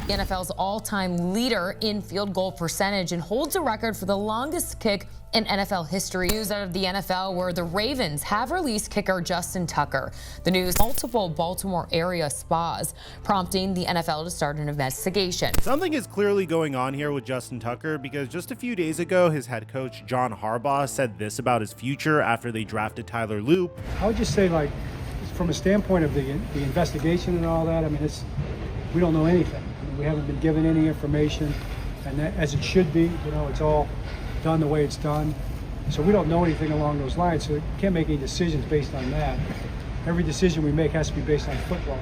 the NFL's all-time leader in field goal percentage and holds a record for the longest kick in NFL history. News out of the NFL where the Ravens have released kicker Justin Tucker. The news, multiple Baltimore area spas, prompting the NFL to start an investigation. Something is clearly going on here with Justin Tucker, because just a few days ago, his head coach, John Harbaugh, said this about his future after they drafted Tyler Loop. I would just say, like, from a standpoint of the investigation and all that, I mean, we don't know anything. I mean, we haven't been given any information, and that, as it should be, it's all done the way it's done. So we don't know anything along those lines, so we can't make any decisions based on that. Every decision we make has to be based on football.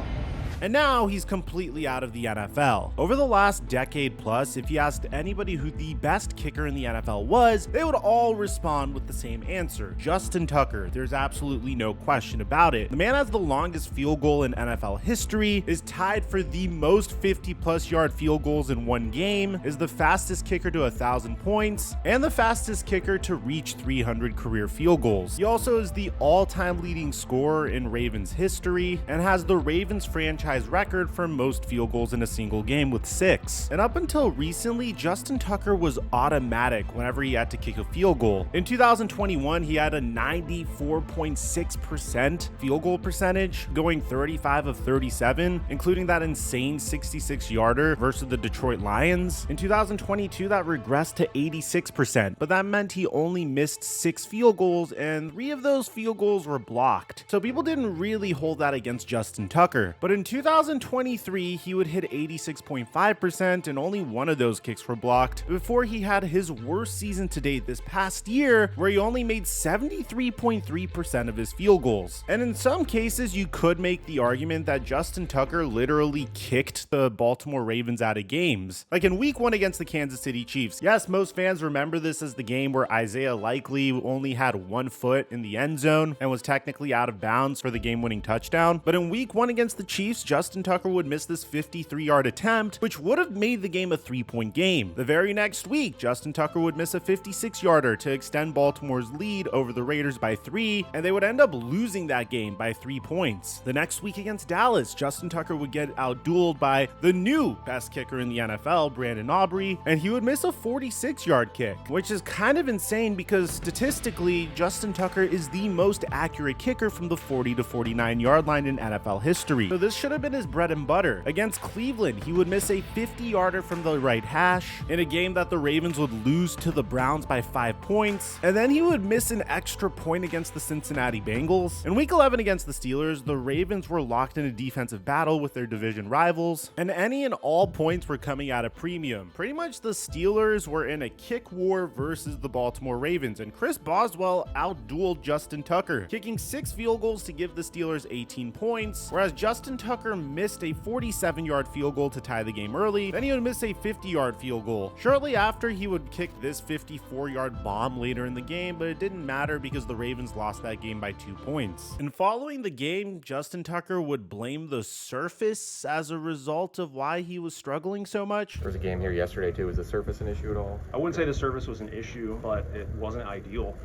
And now he's completely out of the NFL. Over the last decade plus, if you asked anybody who the best kicker in the NFL was, they would all respond with the same answer: Justin Tucker. There's absolutely no question about it. The man has the longest field goal in NFL history, is tied for the most 50-plus yard field goals in one game, is the fastest kicker to 1,000 points, and the fastest kicker to reach 300 career field goals. He also is the all-time leading scorer in Ravens history and has the Ravens franchise record for most field goals in a single game with 6. And up until recently, Justin Tucker was automatic whenever he had to kick a field goal. In 2021, he had a 94.6% field goal percentage, going 35 of 37, including that insane 66-yarder versus the Detroit Lions. In 2022, that regressed to 86%, but that meant he only missed 6 field goals, and 3 of those field goals were blocked. So people didn't really hold that against Justin Tucker. But in 2023, he would hit 86.5%, and only 1 of those kicks were blocked, before he had his worst season to date this past year, where he only made 73.3% of his field goals. And in some cases, you could make the argument that Justin Tucker literally kicked the Baltimore Ravens out of games. Like in week 1 against the Kansas City Chiefs. Yes, most fans remember this as the game where Isaiah Likely only had 1 foot in the end zone and was technically out of bounds for the game-winning touchdown. But in week 1 against the Chiefs, Justin Tucker would miss this 53-yard attempt, which would have made the game a 3-point game. The very next week, Justin Tucker would miss a 56-yarder to extend Baltimore's lead over the Raiders by 3, and they would end up losing that game by 3 points. The next week against Dallas, Justin Tucker would get outdueled by the new best kicker in the NFL, Brandon Aubrey, and he would miss a 46-yard kick, which is kind of insane because statistically, Justin Tucker is the most accurate kicker from the 40 to 49-yard line in NFL history. So this should have been his bread and butter. Against Cleveland, he would miss a 50-yarder from the right hash in a game that the Ravens would lose to the Browns by 5 points, and then he would miss an extra point against the Cincinnati Bengals. In week 11 against the Steelers, the Ravens were locked in a defensive battle with their division rivals, and any and all points were coming at a premium. Pretty much the Steelers were in a kick war versus the Baltimore Ravens, and Chris Boswell outdueled Justin Tucker, kicking 6 field goals to give the Steelers 18 points, whereas Justin Tucker missed a 47-yard field goal to tie the game early. Then he would miss a 50-yard field goal. Shortly after, he would kick this 54-yard bomb later in the game, but it didn't matter because the Ravens lost that game by 2 points. And following the game, Justin Tucker would blame the surface as a result of why he was struggling so much. There was a game here yesterday too. Was the surface an issue at all? I wouldn't say the surface was an issue, but it wasn't ideal.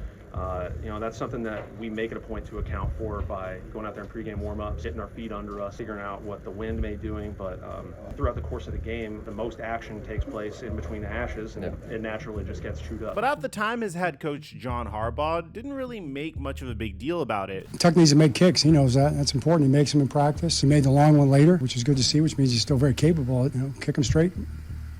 That's something that we make it a point to account for by going out there in pregame warm-ups, getting our feet under us, figuring out what the wind may be doing. But throughout the course of the game, the most action takes place in between the hashes, and it naturally just gets chewed up. But at the time, his head coach, John Harbaugh, didn't really make much of a big deal about it. Tuck needs to make kicks. He knows that. That's important. He makes them in practice. He made the long one later, which is good to see, which means he's still very capable. Kick them straight.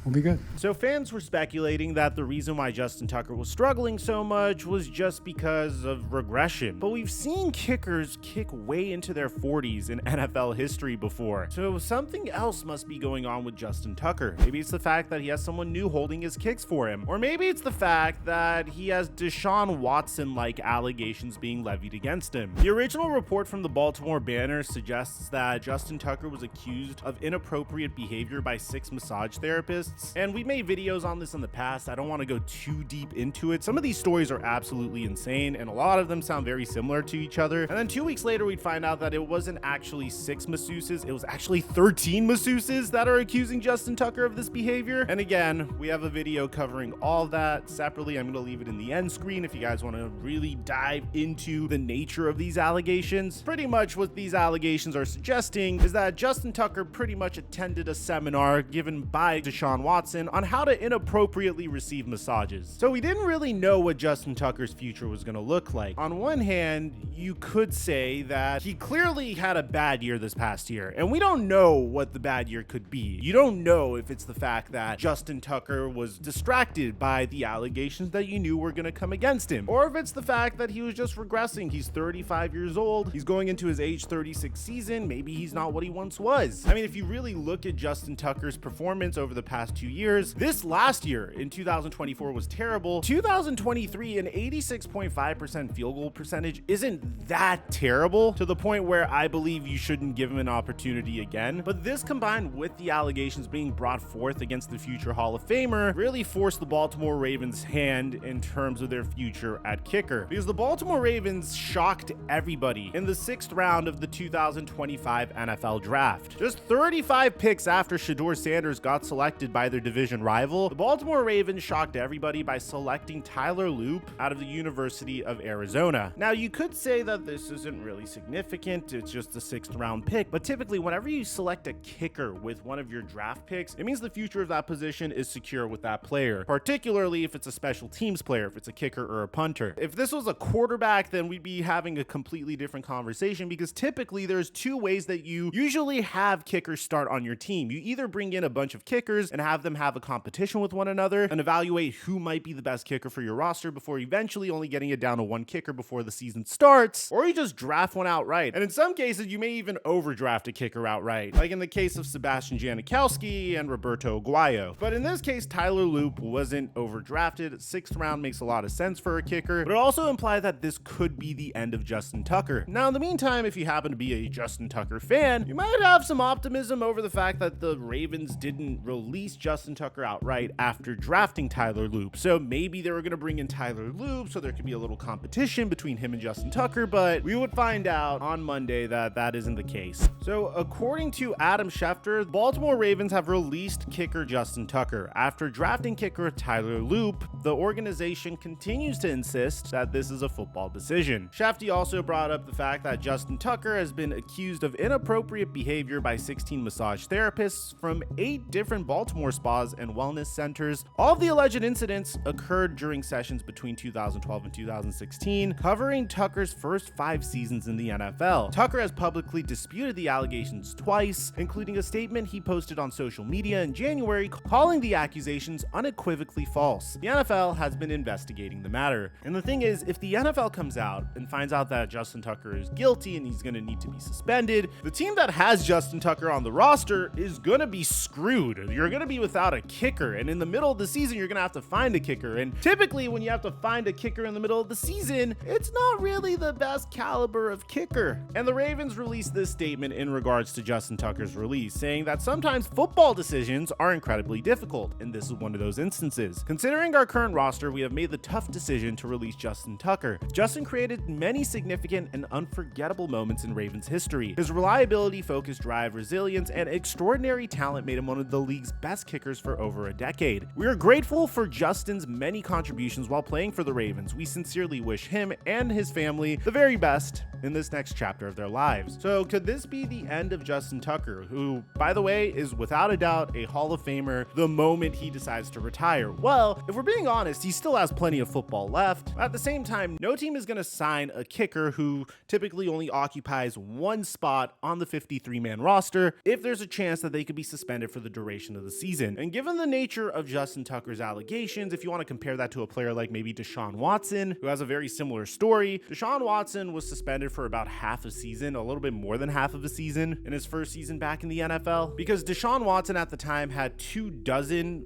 We'll be good. So fans were speculating that the reason why Justin Tucker was struggling so much was just because of regression. But we've seen kickers kick way into their 40s in NFL history before. So something else must be going on with Justin Tucker. Maybe it's the fact that he has someone new holding his kicks for him. Or maybe it's the fact that he has Deshaun Watson-like allegations being levied against him. The original report from the Baltimore Banner suggests that Justin Tucker was accused of inappropriate behavior by 6 massage therapists posts. And we made videos on this in the past. I don't want to go too deep into it. Some of these stories are absolutely insane, and a lot of them sound very similar to each other. And then 2 weeks later, we'd find out that it wasn't actually 6 masseuses, it was actually 13 masseuses that are accusing Justin Tucker of this behavior. And again, we have a video covering all of that separately. I'm going to leave it in the end screen if you guys want to really dive into the nature of these allegations. Pretty much what these allegations are suggesting is that Justin Tucker pretty much attended a seminar given by Deshaun Watson on how to inappropriately receive massages. So we didn't really know what Justin Tucker's future was going to look like. On one hand, you could say that he clearly had a bad year this past year, and we don't know what the bad year could be. You don't know if it's the fact that Justin Tucker was distracted by the allegations that you knew were going to come against him, or if it's the fact that he was just regressing. He's 35 years old. He's going into his age 36 season. Maybe he's not what he once was. I mean, if you really look at Justin Tucker's performance over the past 2 years, this last year in 2024 was terrible. 2023, an 86.5% field goal percentage isn't that terrible, to the point where I believe you shouldn't give him an opportunity again. But this, combined with the allegations being brought forth against the future Hall of Famer, really forced the Baltimore Ravens' hand in terms of their future at kicker, because the Baltimore Ravens shocked everybody in the 6th round of the 2025 NFL Draft. Just 35 picks after Shedeur Sanders got selected by their division rival, the Baltimore Ravens shocked everybody by selecting Tyler Loop out of the University of Arizona. Now, you could say that this isn't really significant, it's just a 6th round pick, but typically whenever you select a kicker with one of your draft picks, it means the future of that position is secure with that player, particularly if it's a special teams player, if it's a kicker or a punter. If this was a quarterback, then we'd be having a completely different conversation, because typically there's 2 ways that you usually have kickers start on your team. You either bring in a bunch of kickers and have them have a competition with one another and evaluate who might be the best kicker for your roster before eventually only getting it down to 1 kicker before the season starts, or you just draft one outright. And in some cases, you may even overdraft a kicker outright, like in the case of Sebastian Janikowski and Roberto Aguayo. But in this case, Tyler Loop wasn't overdrafted. 6th round makes a lot of sense for a kicker, but it also implies that this could be the end of Justin Tucker. Now, in the meantime, if you happen to be a Justin Tucker fan, you might have some optimism over the fact that the Ravens didn't release Justin Tucker outright after drafting Tyler Loop. So maybe they were going to bring in Tyler Loop so there could be a little competition between him and Justin Tucker, but we would find out on Monday that that isn't the case. So according to Adam Schefter, the Baltimore Ravens have released kicker Justin Tucker. After drafting kicker Tyler Loop, the organization continues to insist that this is a football decision. Schefter also brought up the fact that Justin Tucker has been accused of inappropriate behavior by 16 massage therapists from 8 different Baltimore spas and wellness centers. All of the alleged incidents occurred during sessions between 2012 and 2016, covering Tucker's first 5 seasons in the NFL. Tucker has publicly disputed the allegations twice, including a statement he posted on social media in January calling the accusations unequivocally false. The NFL has been investigating the matter. And the thing is, if the NFL comes out and finds out that Justin Tucker is guilty and he's going to need to be suspended, the team that has Justin Tucker on the roster is going to be screwed. You're going to be without a kicker, and in the middle of the season, you're going to have to find a kicker. And typically, when you have to find a kicker in the middle of the season, it's not really the best caliber of kicker. And the Ravens released this statement in regards to Justin Tucker's release, saying that sometimes football decisions are incredibly difficult, and this is one of those instances. Considering our current roster, we have made the tough decision to release Justin Tucker. Justin created many significant and unforgettable moments in Ravens history. His reliability, focus, drive, resilience, and extraordinary talent made him one of the league's best kickers for over a decade. We are grateful for Justin's many contributions while playing for the Ravens. We sincerely wish him and his family the very best in this next chapter of their lives. So could this be the end of Justin Tucker, who, by the way, is without a doubt a Hall of Famer the moment he decides to retire? Well, if we're being honest, he still has plenty of football left. At the same time, no team is going to sign a kicker who typically only occupies 1 spot on the 53-man roster if there's a chance that they could be suspended for the duration of the season. And given the nature of Justin Tucker's allegations, if you want to compare that to a player like maybe Deshaun Watson, who has a very similar story, Deshaun Watson was suspended suspended for about half a season, a little bit more than half of a season in his first season back in the NFL, because Deshaun Watson at the time had 24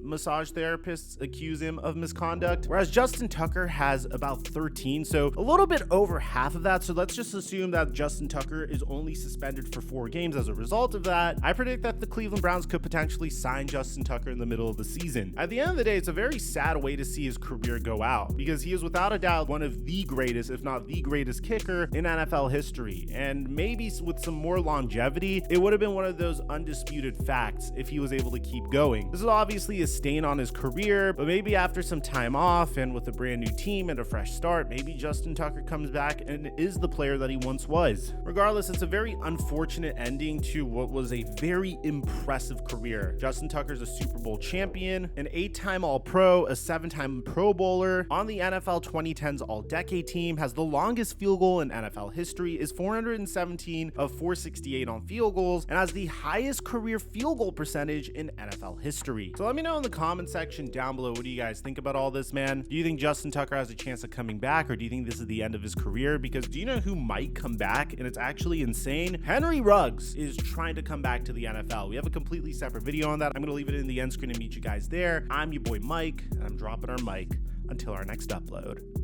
massage therapists accuse him of misconduct, whereas Justin Tucker has about 13, so a little bit over half of that. So let's just assume that Justin Tucker is only suspended for 4 games as a result of that. I predict that the Cleveland Browns could potentially sign Justin Tucker in the middle of the season. At the end of the day, it's a very sad way to see his career go out, because he is without a doubt one of the greatest, if not the greatest kicker in NFL history. And maybe with some more longevity, it would have been one of those undisputed facts if he was able to keep going. This is obviously a stain on his career, but maybe after some time off and with a brand new team and a fresh start, maybe Justin Tucker comes back and is the player that he once was. Regardless, it's a very unfortunate ending to what was a very impressive career. Justin Tucker's a Super Bowl champion, an 8-time All-Pro, a 7-time Pro Bowler, on the NFL 2010s All-Decade team, has the longest field goal in NFL history, is 417 of 468 on field goals, and has the highest career field goal percentage in NFL history. So let me know in the comment section down below, what do you guys think about all this, man? Do you think Justin Tucker has a chance of coming back, or do you think this is the end of his career? Because do you know who might come back? And it's actually insane. Henry Ruggs is trying to come back to the NFL. We have a completely separate video on that. I'm gonna leave it in the end screen and meet you guys there. I'm your boy Mike, and I'm dropping our mic until our next upload.